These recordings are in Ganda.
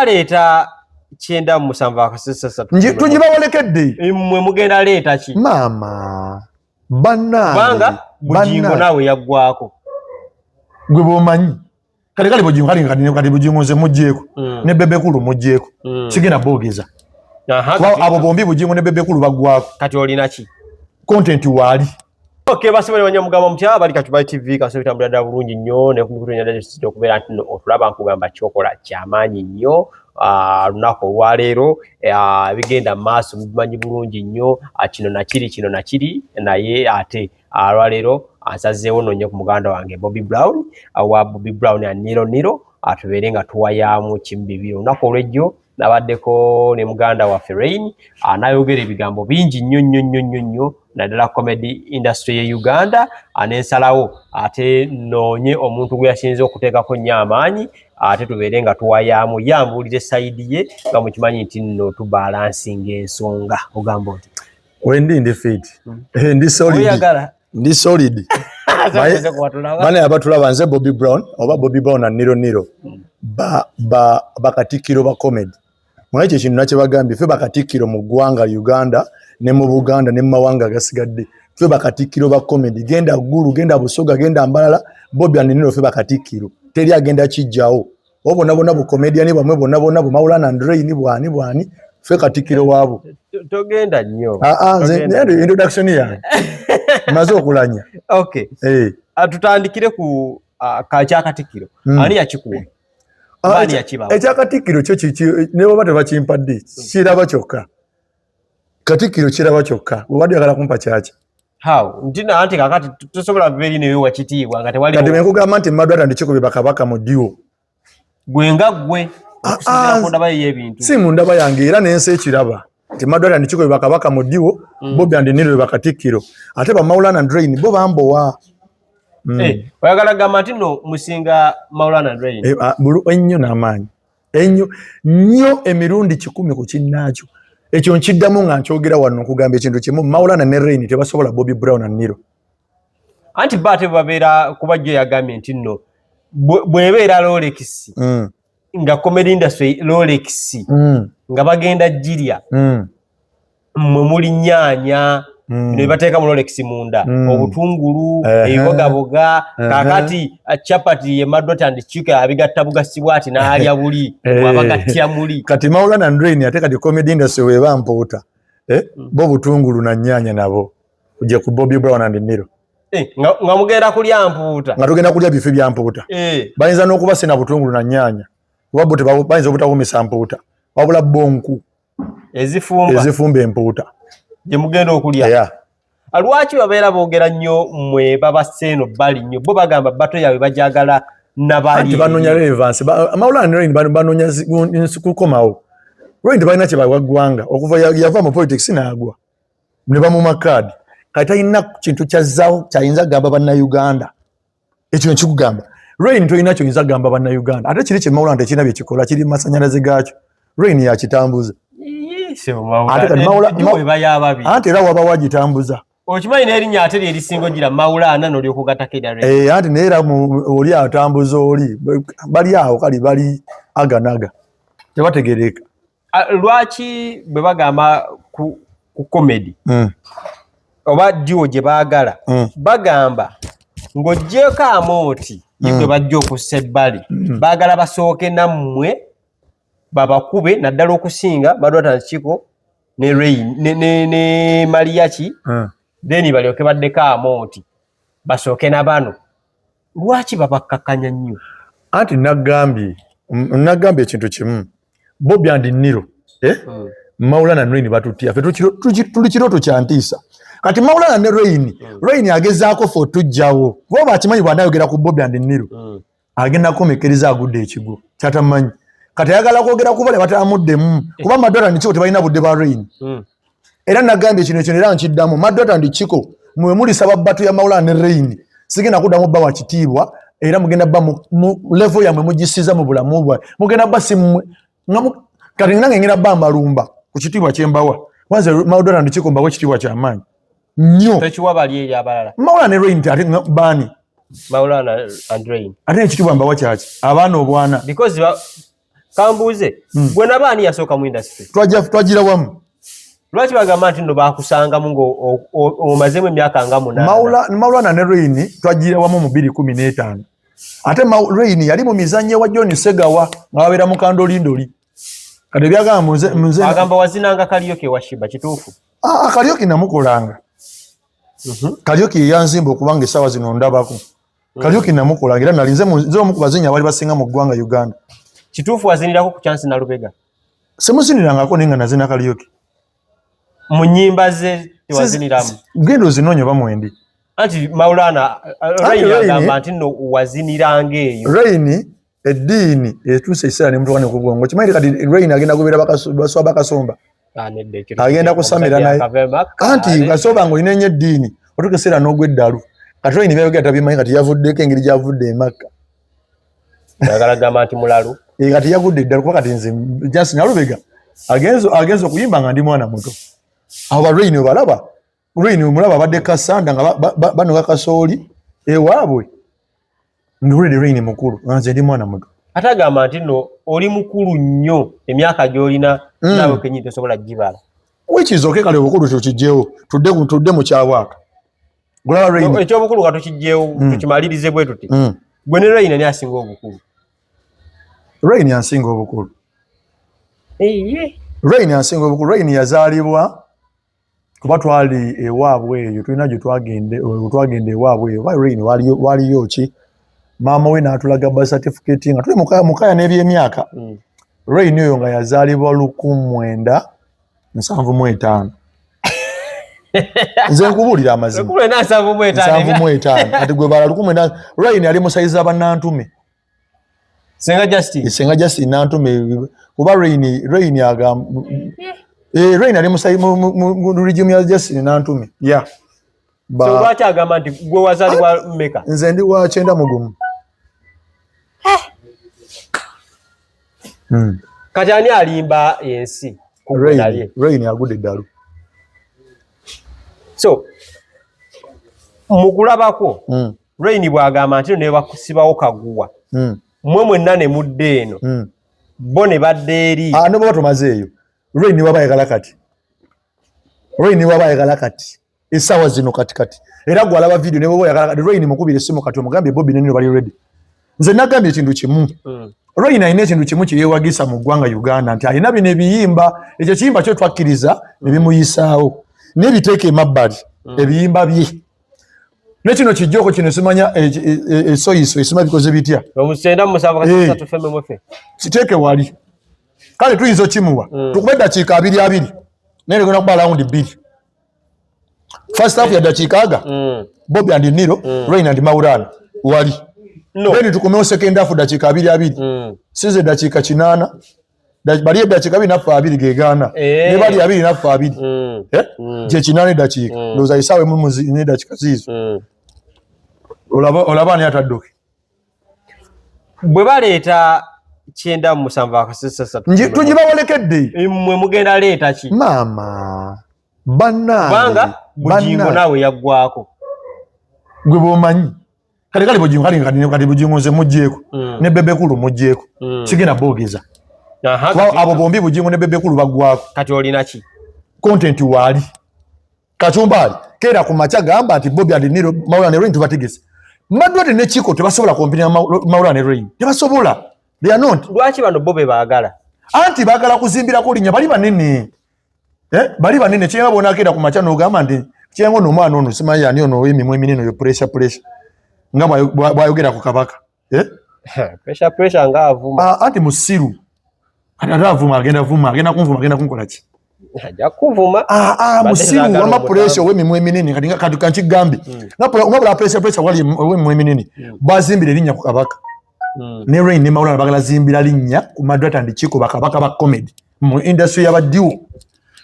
baleeta 9 tugibawolekedde mmwe mugenda leeta ki maama banna kubanga Bugingo naawe yaggwako gwe bwomanyi kale Bugingo kati Bugingo nze mugjeeko ne Bebekulu mugjeeko sigenda boogeza abo bombi Bugingo ne Bebekulu baggwako kati olina ki content waali Okay, basi bali banyamugamba mutya bali Kacubai TV kaso bitambula da bulungi nnyo ne kumikutu nyanda sito okubeera nti otulaba nkugamba kyokola kyamaanyi nnyo lunaku olwaleero bigenda maaso mubimanyi bulungi nnyo kino nakiri naye ate olwaleero ansazeewo nonye ku muganda wange Bobby Brown awa Bobby Brown ya Niro atubeere nga tuwayaamu kimu bibiri lunaku olwejjo nabaddeko ne muganda waffe Rain anayogera ebigambo bingi nnyo naddala comedy industry ye Uganda anensalawo ate noonye omuntu gwe yasinze okuteekako nnyo amaanyi ate tubeere nga tuwayaamu yambuulire sayidi ye nga mukimanyi nti nno tubalansinga ensonga ogamba oti wendi ndi fit ndi solid bane abatulaba nze Bobby Brown oba Bobby Brown na Niro bakatikiro ba comedy mwaye kintu nakye bagambye fe bakatikiro mu ggwanga Uganda ne mu Buganda ne mu mawanga gasigadde fe bakatikiro ba comedy genda Gulu genda Busoga genda Mbalala Bobby and Niro fe bakatikiro teri agenda kijjawo obona bu comedian bamwe bonna bu Maulana Andre ni bwani fe katikiro wabo togenda nnyo nze introduction ya mazo okulanya okay tutandikire ku kacha katikiro ani yakikuwa bani yakibawo ekyakatikiro kyo kiki ne baba tebakimpadde kiraba kyokka katikiro kiraba kyokka obadde agala kumpa kyaki how ndina anti kakati tusobola biberi ne wakitiibwa nga tewali kati mekugamba nti Madwada ndikiko bakabaka mu diwo gwenga gwe okusinzira ku ndaba y'ebintu si mu ndaba yange era nensi ekiraba nti Madwada ndikiko bakabaka mu diwo Bobby and Niro bakatikiro ate ba Maulana Drain bo bambowa oyagala gamba nti no musinga Maulana Drain bulu ennyo n'amaanyi ennyo emirundi 10 ku kinnaakyo ekyo nkiddamu nga nkyogera wano okugamba ekintu kimu Maulana ne Rain tebasobola Bobby Brown and Niro anti bate babeera kuba gye yagambye nti nno bwebeera Rolex nga comedy industry Rolex nga bagenda jirya mwe muli nnyanya ne bateeka mu Rolex munda obutungulu ebibogaboga kakati chapati ye Madwada and Chika abigatta bugasibwa ati n'alya buli wabagatya muli kati Maulana and Rain ate kati comedy industry weba mpuuta bo butungulu na nnyanya nabo kujja ku Bobby Brown and Niro nga mugenda kulya mpuuta nga tugenda kulya bife bya mpuuta bayinza n'okuba sina butungulu na nnyanya wabbo bayinza obutawumisa mpuuta wabula bonku ezifumba empuuta gye mugenda okulya lwaki babeera boogera nnyo mmwe babaseeno bali nnyo bo bagamba bato yaabwe bajagala nabali banonya relevance Maulana ne Rain banonya kukomawo Rain tebalina kye baggwanga okuva yava mu politics n'agwa ne bamumakadi kati talina kintu kyazzaawo kyayinza gamba bannayuganda ekyo nkikugamba Rain tolina kyoyinza gamba bannayuganda ate kiri kye Maulana tekirina bye kikola kiri masanyalaze gaakyo Rain yakitambuza ate era waba wagitambuza okimanyi n'erinnya ate lyerisinga ogira Maulana n'olyokugattako erya Rain ate naye era oli atambuza oli bali awo kali bali aganaga tebategereka lwaki bwe bagamba ku comedy oba diwo gye baagala bagamba ng'oggyeko amooti yegwe bajja okussa ebbali baagala basooke nammwe babakube naddala okusinga Madwada Chiko ne Rain ne Mariachi then balyoke baddeko amooti basooke na bano lwaki babakkakkanya nnyo anti nagambye ekintu kimu Bobby and Niro Maulana ne Rain batutya ffe tuli kirooto kyantiisa kati Maulana ne Rain agezaako fe otujjawo kuba bakimanyi bw'anayogera ku Bobby and Niro agenda komekeriza agudde ekigo kyatamanyi kati ayagala kwogera ku bale batamuddemu kuba Madwada and Chiko tebalina budde ba Rain era nagambye kino era nkiddamu Madwada and Chiko mwe muli saba batu ya Maulana ne Rain sigenda kuddamu bba wa kitiibwa era mugenda bba mu level yamwe mugisiza mu bulamu bwa mugenda bba simwe kati nange ngenda bba amalumba ku kitiibwa kyembawa wanze Madwada and Chiko mbawe kitiibwa ky'amaanyi nnyo tekiwa bali eri abalala Maulana ne Rain ate bani Maulana and Rain ate ekitiibwa mbawa kyaki abaana obwana because kambuuze gwe nabaani yasooka mu industry twagira wamu lwaki bagamba nti nno baakusangamu ng'omazemu emyaka nga 8 Maulana ne Rain twagira wamu mu 2015 ate Rain yali mu mizannyo wa John Segawa ng'abeera mu kandolindoli kati byagamba muze agamba wazinanga Karaoke wa Shiba kituufu Karaoke namukolanga Karaoke yanzimba okubanga essaawa zino ndabako Karaoke namukolanga era nalinze omu ku bazinyi abali basinga mu ggwanga Uganda kituufu wazinirako ku Chance na Lubega semuzinirangako naye nga nazina Karaoke mu nnyimba ze tewaziniramu genda ozinoonya bamwendi anti Maulana Rain agamba nti nno waziniranga eyo Rain eddiini etuuse ekiseera ne mutukane ku bwongo kimanyi kati Rain agenda kubeera baswa bakasomba agenda kusamira naye anti kasooba ng'olina ennyo eddiini otuuka ekiseera n'ogwa eddalu kati Rain byayogera tabimanyi kati yavuddeko engeri gy'avudde emakka ayagala gamba nti mulalu kati yagudde eddalu kuba kati nze Chance na Lubega agenza okuyimba nga ndi mwana muto awo ba Rain obalaba Rain omulaba abadde kasanda nga banoga kasooli ewaabwe ndulide Rain mukulu nze ndi mwana muto ate agamba nti nno oli mukulu nnyo emyaka gy'olina naawe kenyini tosobola gibala wekizoke kale obukulu tukijjeewo tudde mu kyabwaka gulaba Rain ekyobukulu ka tukijjeewo tukimalirize bwe tuti gwe ne Rain ani asinga obukulu Rain asinga obukulu Rain asinga obukulu Rain yazaalibwa kuba twali ewaabwe eyo tulina gye twagenda ewaabwe eyo Rain waliyo ki maama we n'atulaga birth certificate nga tuli mukaya n'ebyemyaka Rain oyo nga yazaalibwa 1975 nze nkubuulira amazima 75 kati gwe bala 19 Rain yali musayiza bannantume Senga Justin nantume kuba Rain agamba Rain ali mu regime ya Justin nantume so lwaki agamba nti gwe wazaalibwa mmeka nze ndi wa 9 kati ani alimba ensi Rain agudde eddalu so mukulabako Rain bw'agamba nti ne bakusibawo kaguwa mmwe mwenna ne mudde eno bo ne badde eri ne baba tumaze eyo Rain waba ayagala kati essaawa zino katikati era gwe alaba video ne baba ayagala kati Rain mukubire essimu kati omugambye Bobby ne Nino bali ready nze nagambye ekintu kimu Rain alina ekintu kimu kye yeewagisa mu ggwanga Uganda nti alina bino ebiyimba ekyo kiyimba kyo twakkiriza ne bimuyisaawo n'ebiteeka emabbali ebiyimba bye nekino kijjoko kino simanya esoyiso esima bikoze bitya kiteeke wali kale tuyinza okimuwa tukube eddakiika 2 naye ligenda kuba lawundi 2 first half ya dakiika aga Bobby and Nino Rain and Maulana wali then tukomewo second half dakiika 2 size dakiika 8 bali eddakiika 2 naffe 2 gegaana ne bali 2 naffe 2 gye 8 dakiika ndowooza isaawe mu dakiika ziizo olaba ani atadduke bwe baleeta 9 tugibawolekedde mmwe mugenda leeta ki maama bannange Bugingo naawe yaggwako gwe bwomanyi kale Bugingo nze muggyeko ne Bebekulu muggyeko sigenda boogeza abo bombi Bugingo ne Bebekulu baggwako kati olina ki content waali Kachumbali kera ku makya gamba nti Bobby and Nino Maulana ne Rain tubategese Madwate ne Chiko tebasobola kompina Maulana ne Rain tebasobola they are not lwaki bano Bobby baagala anti baagala kuzimbira ko linnya bali banene bali banene kyenga bona akera ku makya n'ogamba nti kyengo n'omwana ono simanyi ani ono emimwe eminene yo pressure nga bwayogera ku kabaka pressure nga avuma anti musiru atavuma agenda kunvuma agenda kunkola ki ajja kuvuma musiru wama pressure w'emimwe eminene kati kankigambe nga bula pressure wali w'emimwe eminene bazimbira linnya ku kabaka ne Rain ne Maulana bagala zimbira linnya ku Madwata and Chiko bakabaka ba comedy mu industry y'abadiwo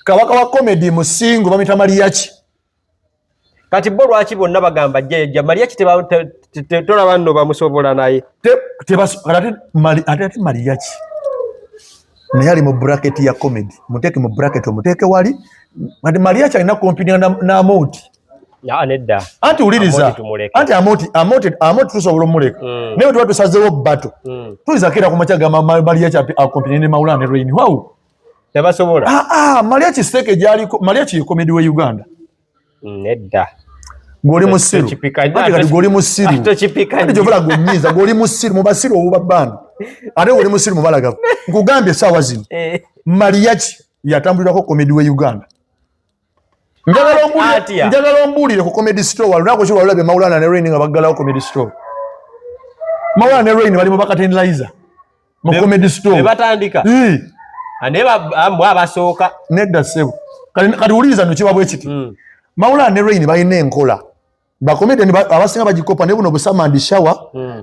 kabaka wa comedy musingo bamita Mariachi kati bo lwaki bonna bagamba jja Mariachi tolaba nno bamusobola naye ate Mariachi naye ali mu bracket ya comedy muteeke mu bracket omuteeke wali ati Mariachi alina kompini n'amouti Ya nedda. Anti uliriza. Anti amoti tusobola omuleka. Naye tuba tusazeewo batto. Tuliza kera ku machaga Mariachi akompany ne Maula ne Rain. Wow. Tebasobola. Mariachi steke gyali Mariachi comedy we Uganda. Nedda. Goli musiru. Ati goli musiru. Ati jovala gonyiza goli musiru mu basiru obubabana. Ate goli musiru mu balagavu. Nkugambye sawa zino. Mariachi yatambulirako comedy we Uganda. Njagala ombulire ku comedy store walunako kyo walulabe Maulana ne Rain nga baggalawo comedy store. Maulana ne Rain bali mu bakatendaliza mu comedy store. Ne batandika. Aneba ambo abasooka. Nedda sebo. Kati uliza no kiba bwe kiti. Maulana ne Rain balina enkola. Ba comedian abasinga bagikopa ne buno Busamandi Shower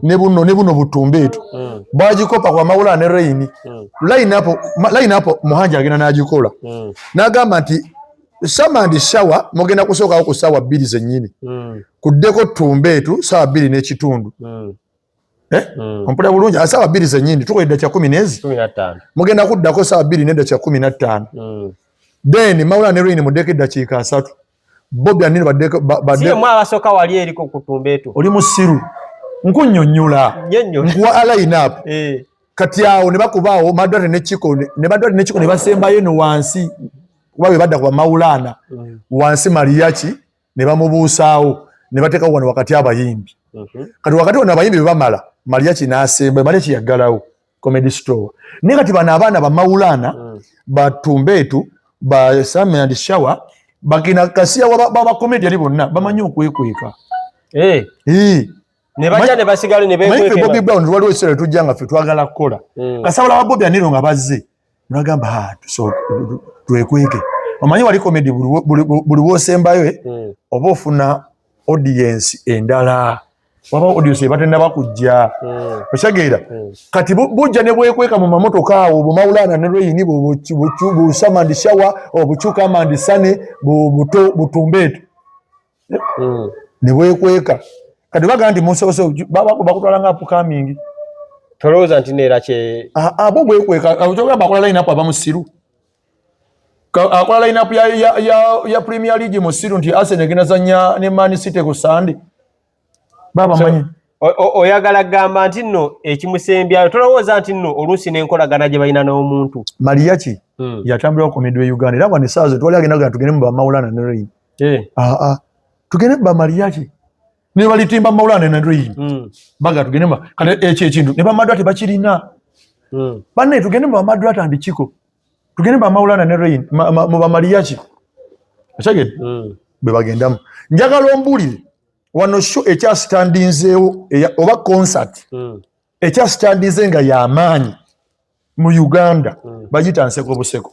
ne buno Butumbeetu. Bagikopa kwa Maulana ne Rain. Line hapo Muhanja agenda n'agikola. N'agamba nti Samandi Shower mugenda kusooka ku sawa 2 zennyini. Kuddeko Tumbeetu sawa 2 n'ekitundu. Ompula bulungi sawa 2 zennyini tukoledde kya 15. Mugenda kuddako sawa 2 n'edda kya 15. Then Maulana ne Rain mudeke dakiika 3. Bobi anini badeke siye mwa abasoka wali eriko ku Tumbeetu. Oli musiru. Nkunnyonnyola. Nkuwa line up. Kati awo ne bakubaawo Madwate ne Chiko ne basembayo no wansi. Wawe badda kwa Maulana wansi Mariachi ne bamubuusaawo ne bateeka wano wakati abayimbi. Kati wakati wano abayimbi bamala Mariachi n'asemba Mariachi yaggalawo comedy store. Ne kati bano abaana ba Maulana ba Tumbeetu ba Samandi Shower bakina Kasia baba comedian bonna bamanyi okwekweka. Ne bajja ne basigale ne bekweka. Bobby Brown waliwo essere tujjanga ffe twagala kukola. Kasawala wa Bobby Aniro nga bazze. Nagamba so twekweke. Omanyi wali comedy buli wosembayo oba ofuna audience endala. Waba audience batenda bakujja. Oshageera. Kati bujja ne bwekweka mu mamotoka awo bu Maulana ne Rain bu Samandi Shower obuchuka Amandi Sane Butumbeetu. Ne bwekweka. Kati baga nti musoso baba bakutwala nga upcoming. Toloza nti neera kye. Abo bwekweka abachoka bakola line up abamusiru. Akola line up ya Premier League musiru nti Arsenal egenda zanya ne Man City ku Sunday. Baba manyi. Oyagala gamba nti nno ekimusembyayo tolowooza nti nno oluusi n'enkolagana gye balina n'omuntu. Mariachi yatambulira ku comedy we Uganda era bano essaazo twali agendaga tugende mu ba Maulana ne Rain. Tugende ba Mariachi. Ne balitimba Maulana ne Rain. Baga tugende ba kale ekintu ne ba Madwate bakirina. Banne tugende ba Madwate and Chiko. Tugende ba Maulana ne Rain mu ba Mariachi. Ashagede. Be bagendamu. Njagala ombulire wano show ekya standinzeewo oba concert ekya standinze nga y'amaanyi mu Uganda bagita Nseko Buseko.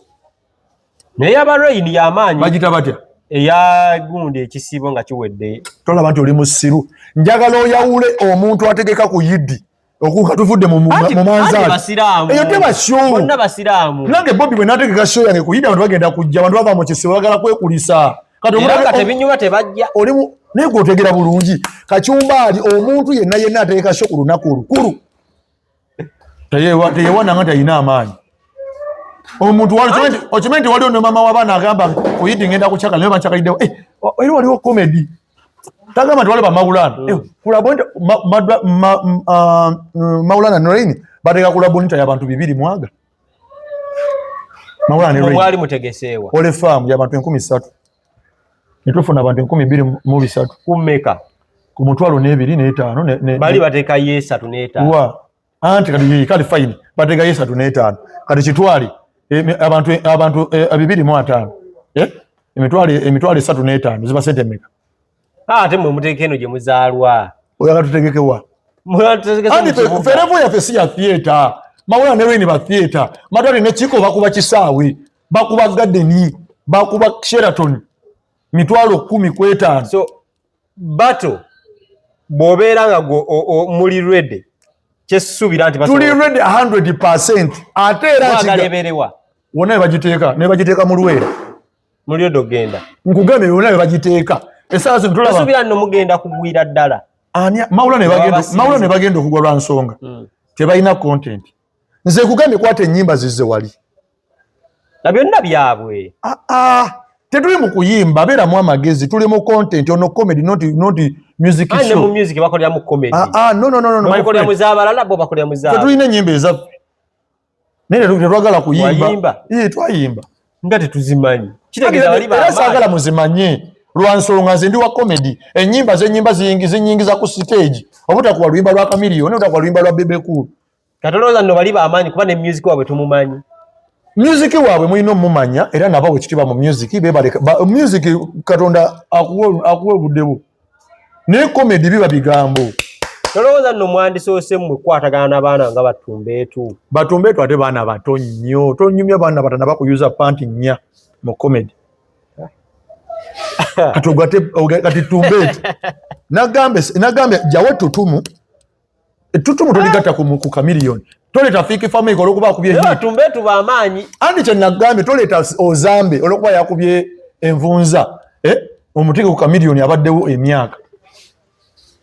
Naye aba Rain y'amaanyi bagita batya? Eya gundi ekisibo nga kiwedde. Tolaba nti oli musiru. Njagala oyawule omuntu ategeka ku yiddi okuka tuvudde mu manzaali. Eyo teba show. Bonna basiraamu. Nange Bobby bwe nategeka show yange ku yiddi abantu bagenda kujja abantu bava mu kisibo bagala kwekulisa. Kati omulaka tebinyuma tebajja. Oli naye gwotegera bulungi. Kacyumbaali omuntu yenna ategeka show ku lunaku olukulu. Teyewana nga talina amaanyi. Omuntu okimenti waliwo ne mama w'abaana agamba ku yiddi ngenda kukyaka naye bankyakaliddeo. Era waliwo comedy. Tagama nti wale ba Maulana. Kulabonta Maulana ne Rain bateka kulabonta y'abantu 200 mwaga. Maulana ne Rain. Mwali mutegeseewa. Ole farm y'abantu 13. Netufuna abantu 23 kummeka ku mutwalo n'ebiri n'etaano ne bali bateka yesa tuneeta wa anti kali fine bateka yesa tuneetaano kati kitwali abantu 205 emitwalo 3 n'etaano ziba sente meka ate mwe mutekeno gye muzaalwa oyagala tutegeke wa ferevo yaffe si ya theatre Maulana ne Rain ba theatre Madwate ne Chiko bakuba kisaawe bakuba Garden bakuba Sheraton mitwalo 10 kwetaano. So bato bobeera nga muli ready kyesubira nti tuli ready 100%. Ate era kigaleberewa wona bagiteeka mu Luwera mulio dogenda nkugambe wona bagiteeka esaazo ntulaba basubira nno mugenda kugwira ddala Maulana ne bagenda okugwa lwa nsonga tebalina content. Nze kugambe kwata ennyimba zizze wali na byonna byabwe tetuli mu kuyimba beeramu amagezi tuli mu content ono comedy not music show. Ane mu music bakolera mu comedy. No. Bakolera mu zaabalala bo bakolera mu zaabwe. Tetulina ennyimba ezaffe. Naye tetwagala kuyimba. Twayimba. Nga tetuzimanyi. Kitegeeza bali ba. Era saagala muzimanye. Lwansonga nze ndi wa comedy. Ennyimba zinyingiza ku stage. Obutakuwa luyimba lwa Chameleon, obutakuwa luyimba lwa Bebe Cool. Katolooza nno bali ba amaanyi kuba ne music waabwe tumumanyi. Music waabwe mulina omumanya era nabo bwe kitiba mu music bebaleka music Katonda akuwa obudde. Naye comedy biba bigambo. Tolowooza nno mwandisoose mmwe kwatagana n'abaana nga Batumbeetu. Batumbeetu ate baana bato nnyo. Tonyumya baana batana bakuyuza panti nnya mu comedy. Kati Tumbeetu. Nagambe jawe tutumu. Tutumu toligata ku Chameleon. Toleta Fiki Family olwokuba akubye nnyo. Tumbeetu b'amaanyi. Andi kye nagambe toleta Ozambe olwokuba yakubye envunza. Omutiko ku Chameleon abaddewo emyaka.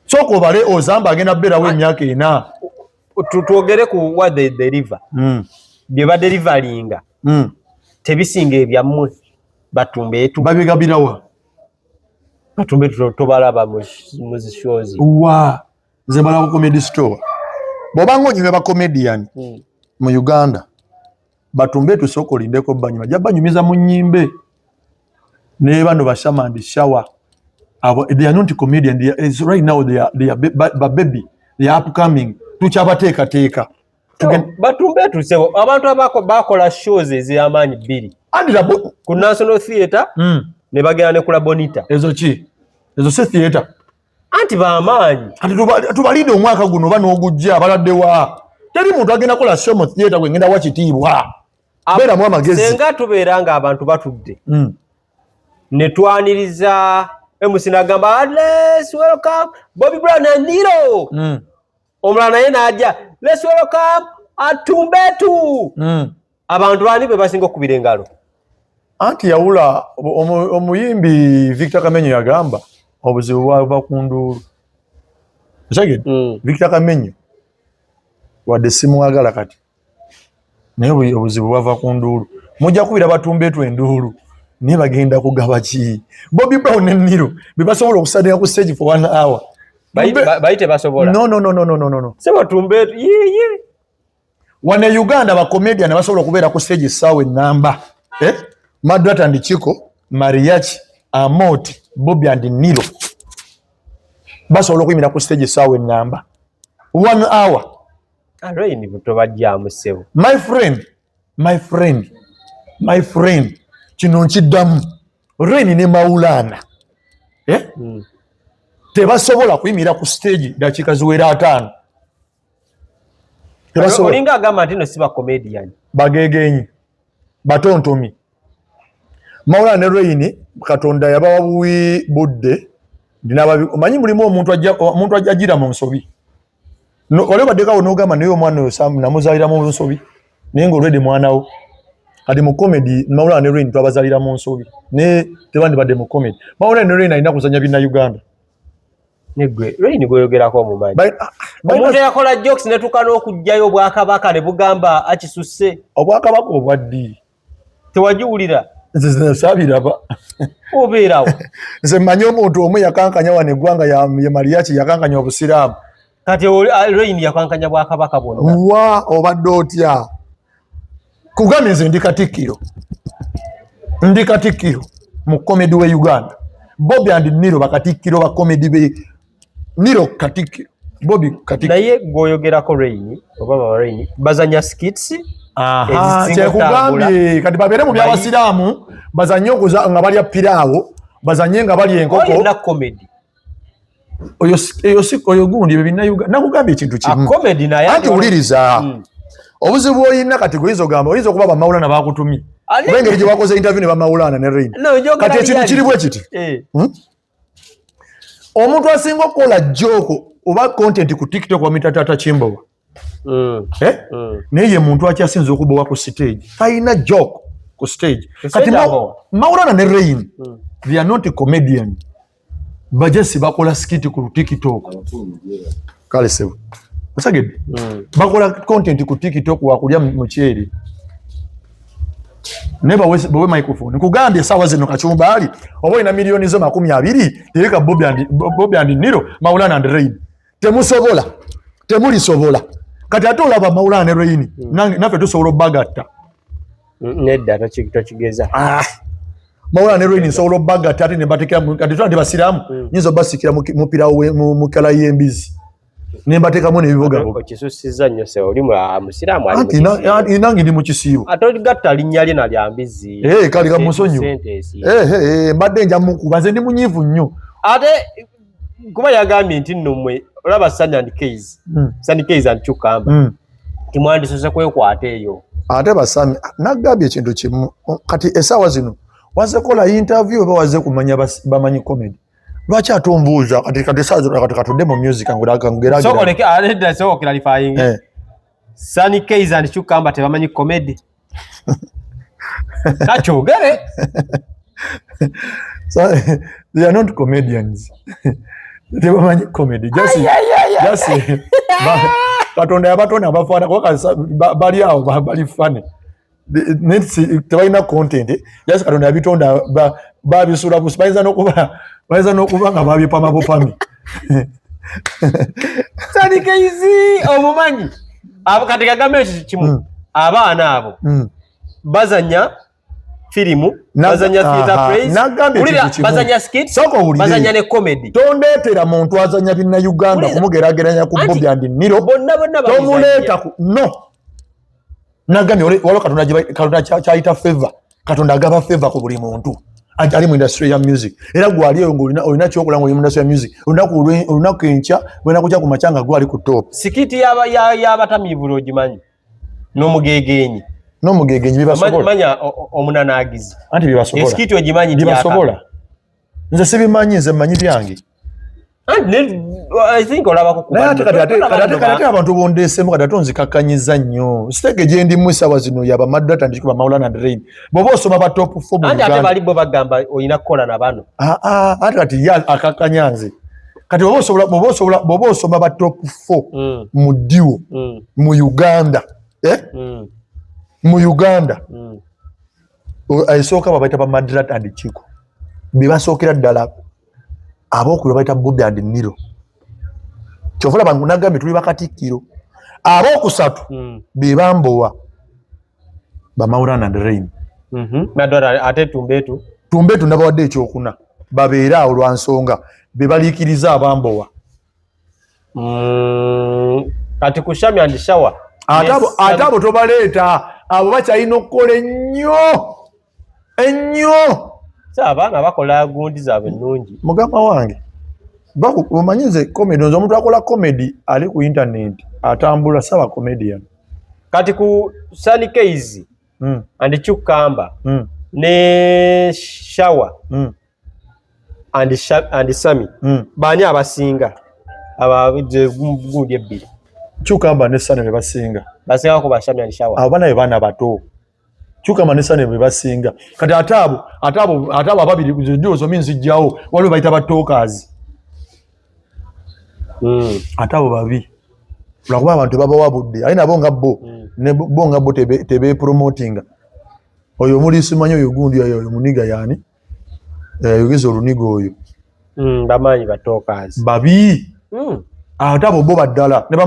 Soko bale Ozambe agenda berawo emyaka 4. Twogere ku what they deliver. Bye ba deliveryinga. Tebisinga ebyammwe Batumbeetu. Babigabirawa. Batumbeetu tobalaba mu shows. Nze bala ku comedy store. Bobanga onyume ba comedian mu Uganda. Batumbeetu soko lindeko banyuma. Jabanyumiza mu nnyimbe. Ne bano bashamandi shower. They are not comedian. Right now they are baby. They are upcoming. Tuchabateeka. Batumbeetu sebo abantu bakola shows ez'amaanyi bbiri. Ku National Theatre ne bagenda ne kula Bonita. Ezo ki? Ezo se theatre. Anti b'amaanyi. Ati tubalinde omwaka guno ban'ogujja baladdewa. Teri muntu agenda kola show mu theatre gwengenda wa kitiibwa. Beeramu amagezi. Senga tubeera nga abantu batudde. Ne twaniriza MC n'agamba let's welcome Bobby Brown and Niro. Omulala naye n'ajja let's welcome Tumbeetu. Abantu bani be basinga okubira engalo. Anti yawula omuyimbi Victor Kamenyo yagamba obuzibu bwava ku nduulu. Victor Kamenyo wadde simwagala kati naye obuzibu bwava ku nduulu. Mujja kubira Batumbeetu enduulu naye bagenda kugaba ki? Bobby Brown ne Niro be basobola okusadira ku stage for 1 hour. Bayite basobola. No. Se Batumbeetu ye. Wane Uganda ba comedian basobola kubeera ku stage sawe namba. Madrat and Chico, Mariachi, Amoti, Bobby and Niro. Basobola kuyimira ku stage sawe namba. 1 hour. Rain butobajjamu sebo. My friend. Kino nkiddamu. Rain ne Maulana. Tebasobola kuyimira ku stage dakiika ziwera 5. Olinga agamba nti no si ba comedian. Bagegenyi. Batontomi. Maulana ne Rain Katonda yabawa buwi budde. Omanyi mulimu omuntu ajjira mu nsobi. Ole badeka onogamba naye omwana oyo Sam namuzalira mu nsobi. Naye ng'olwedde mwanawo. Kati mu comedy Maulana ne Rain twabazalira mu nsobi. Ne tebandi badde mu comedy. Maulana ne Rain alina kuzanya bina Uganda. Negwe Rain goyogerako omumanyi. Omuntu yakola jokes ne tukana okujjayo Obwakabaka ne bugamba akisusse. Obwakabaka obwaddi. Tewajiwulira. Nze sabiraba. Obeerawo. Nze mmanyi omuntu omu yakankanya wano eggwanga ya Mariachi yakankanya Obusiraamu. Kati Rain yakankanya Bwakabaka bwonna. Obadde otya? Kugambye nze ndi katikkiro mu comedy we Uganda. Bobby and Niro bakatikkiro ba comedy be. Niro katikkiro, Bobby katikkiro. Naye goyogerako Rain, oba Rain bazanya skits. Kyekugambye kati babeere mu by'Abasiraamu bazanye okuza nga balya piraawo bazanye nga balya enkoko. Oyo na comedy. Oyo gundi bebina Uganda. Nakugambye ekintu kimu. Comedy naye. Anti wuliriza. Obuzibu oyina kati goyizo gamba oyinza okuba ba Maulana bakutumye. Bengeri gye bakoze interview ne ba Maulana ne Rain. Kati ekintu kiri bwe kiti. Omuntu asinga okukola joke oba content ku TikTok wa mitatata Chimbowa. Naye muntu akyasinza okubowa ku stage. Talina joke ku stage. Kati Maulana ne Rain they are not a comedian. Bajesi bakola skit ku TikTok. Kale sebo. Osagede. Bakola content ku TikTok wakulya mukyeri. Neba wewe microphone. Nkugambye sawa zino Kachumba ali. Obo ina milioni zo 20 tereka Bobby and Niro Maulana and Rain. Temusobola. Temuli sobola. Kati ate olaba Maulana ne Rain. Nafe tusobola bagatta. Nedda tokigeza. Maulana ne Rain sobola bagatta ate ne batekera kati twande basiramu. Nyizo basikira mupira mu kala y'embizi. Nembateka mu nebivuga bwo kisusiza nnyo se oli musiramu ali inangi ndi mu kisibo atoli gatta linnyali na lyambizi kali ga musonyo mbadde nja mukuba nze ndi munyivu nnyo ate kuba yagambye nti nno mmwe olaba Sunny Keys and Chukamba timwandisose kwekwata eyo ate basami nagambye ekintu kimu kati esaawa zino wazekola interview oba waze kumanya bamanyi comedy lwaki atombuuza kati saa zino kati katudde mu music angeragira sokoleke aleda so clarifying Sunny Keys and Chukamba tebamanyi comedy kachogere so they are not comedians tebamanyi comedy just katonda yabatonda abafaana bali awo bali funny tebalina content just katonda yabitonda babisula busipaiza nokuba nga babipama bupami Sunny Keys omumanyi abo kati kagambe ekyo kimu abaana abo bazanya filimu bazanya theater plays bazanya skits bazanya ne comedy tondetera muntu azanya binna Uganda kumugerageranya ku Bobby and Niro tomuleta no nagambye walo katonda kyaita favor katonda agaba favor ku buli muntu ali mu industry ya music era gwali eyo ngolina kyokola ngo mu industry ya music olunaku enkya bwena kujja ku machanga gwali ku top sikiti y'abatamiivu ogimanyi n'omugegenyi bibasobola manya omunanagizi anti bibasobola sikiti ogimanyi bibasobola nze sibimanyi nze mmanyi byange I think olabako kati abantu bondesemu kati atonzikakanyiza nnyo sitege gye ndimu sawa zino yaba Madrata ndikuba Maulana and Rain bobo osoma ba top 4 mu Uganda ate bali bo bagamba oyina kukola na bano ate kati ya akakanyanze kati bobo osoma ba top 4 mu diwo mu Uganda mu Uganda aisooka babaita ba Madrata and Chiko bibasookera ddala abokulu baita Bobby and Niro kyofula bangu nagambye tuli bakatikiro abokusatu bebambowa ba Maulana and Rain nadora ate tumbetu nabawadde ekyokuna babeera awo lwa nsonga bebaliikiriza abambowa kati ku Shami and Shower ate abo tobaleeta abo bakyalina okukola ennyo abaana bakola gundi zaabwe ennungi mugamba wange omanyize comedy nze omuntu akola comedy ali ku internet atambula saba comedian kati ku Sunny Keys and Chukamba ne Shower and Sammy bani abasinga abaje gundi ebbiri Chukamba ne Sunny bebasinga ko ba Shami and Shower abana ebana bato Chukamba ne Sunny bebasinga kati atabo ababiri zozo minzijjawo waliwo bayita ba talkers atabo babi lwakuba abantu babawa budde ali nabo nga bo ne bo nga bo tebe promotinga oyo muri simanyo oyo gundi oyo muniga yani yogeza oluniga oyo bamanyi ba talkers babi atabo bo baddala ne ba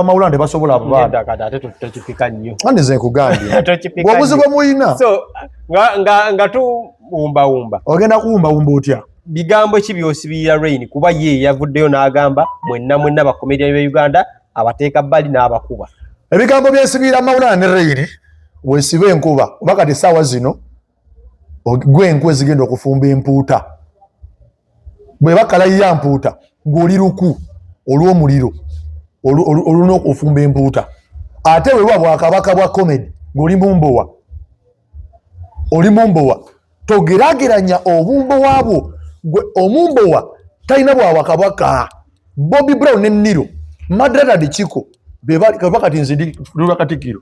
Maulana tebasobola abo bada ate tutachipika nnyo andize nkugambye wabuze bwa muyina so nga tu umba ogenda kuumba otya bigambo ki byosibira Rain kuba ye yavuddeyo n'agamba mwenna ba comedian be Uganda abateeka bali n'abakuba ebigambo byesibira Maulana ne Rain wesibe enkuba bakati sawa zino gwe enkwe zigenda okufumba empuuta bwe bakala ya mpuuta ng'oli luku olw'omuliro oluna okufumba empuuta ate wewa bwakabaka bwa comedy ng'oli mumbowa togerageranya obumbowa bwo gwe omumbowa talina bwawakabaka Bobby Brown ne Niro Madrata and Chiko bebakati nzidi lwakatikiro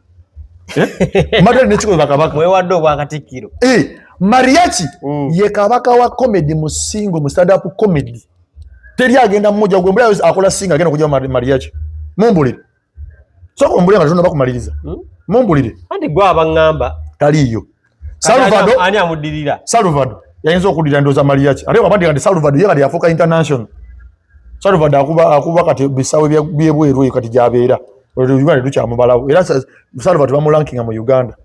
Madrata ne Chiko bakabaka wewadde obwakatikiro Mariachi ye kabaka wa comedy musingo mu stand up comedy teri agenda mmoja gwe mbula akola singa agenda kujja Mariachi mumbulire soko mbulire nga tonna bakumaliriza mumbulire andi gwa abangamba taliyo Salvador ani amudirira Salvador yayinza okudira ndoza Mariachi ate wabandi kati Salvador ye kati yafuuka international Salvador akuba kati bisawe byebweru kati jabeera Uganda tukyamubalawo era Salvador bamulankinga mu Uganda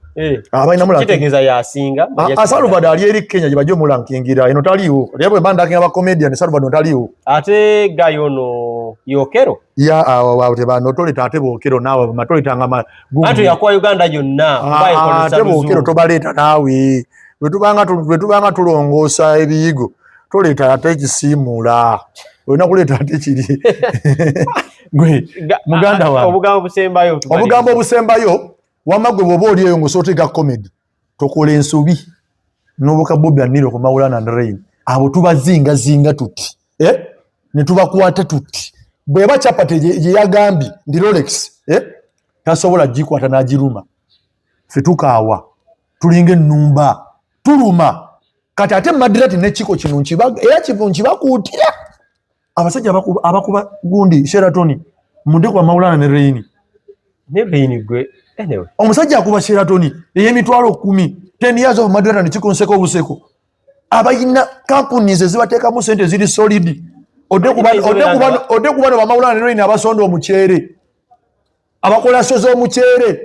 abaina mulankinga kitegeeza yasinga Salvador ali eri Kenya gye bajja mulankingira eno taliiwo yabwe banda akinga ba comedian Salvador taliiwo ate gayono yokero ya awate bano toleta ate bokero nawe matoleta ngama ate yakwa Uganda yonna mbaye ko ate bokero tobaleta nawe wetubanga tulongoosa ebiyigo toleta ate kisimula olina kuleta ate kiri gwe muganda wa obugambo obusembayo wamagwe bwoba oli eyo ng'osootega comedy tokola ensobi n'obuka Bobby Aniro ku Mawulana and Rain abo tubazingazinga tuti ne tubakwata tuti bweba Chapati gye yagambye ndi Rolex tasobola gikwata n'agiruma ffe tukaawa tulinga ennumba tuluma kati ate Madirati n'ekiko kino era kivu nkibakuutira abasajja abakuba gundi Sheraton munde kwa Mawulana ne Rain ne Rain gwe anyway omusajja akuba Sheraton ey'emitwalo 10 10 years of Madirati n'ekikonseko obuseko abayina companies ezibateekamu sente ziri solid ode kubano bamawulana ne Rain abasonda omuceere abakola so z'omuceere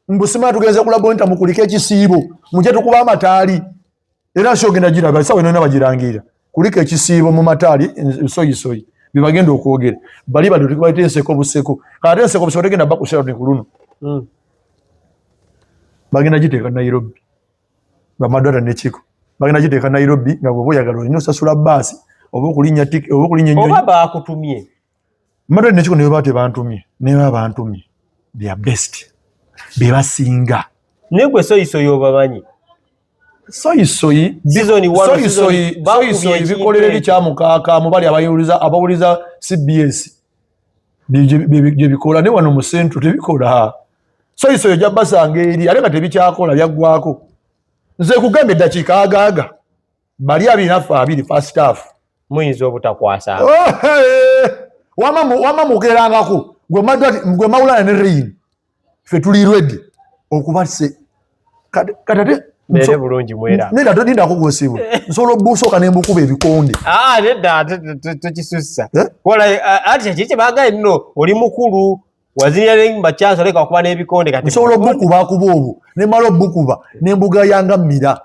mbusima tugenze kulabonta mukulika ekisiibo muje tukuba amataali era shogenda jiraba sawe nona bajirangira kulika ekisiibo mu mataali soyi bibagenda okwogera bali bado tukibaite enseko buseko kati enseko buseko tegenda bakushera ne kuluno bagenda jiteeka Nairobi bamadara n'ekiko bagenda jiteeka Nairobi nga bwo boyagala nnyo sasula basi oba okulinya tiki oba okulinya nnyo oba bakutumye madara n'ekiko ne bate bantumye ne bantumye they are best be basinga negwe soyi obamanyi soyi bikolera ebikyamukaaka mubali abawuliza CBS bye bikola ne wano mu centro tebikola soyi ojja basanga eri ate nga tebikyakola byaggwako nze kugamba eddakiika agaaga bali abinafu abiri first half muyinza obutakwasa wama mugerangako gwe Mawulana ne Rain ffe tuli ready okubase katate mbere bulungi mwera nenda todinda kugosibwa nsolo busooka ne mbukuba ebikonde nedda tukisussa kola ati kiki bagaye nno oli mukulu wazinira mbachanso leka okuba n'ebikonde kati nsolo bukuba akuba obwo ne malo bukuba ne mbuga yanga mmira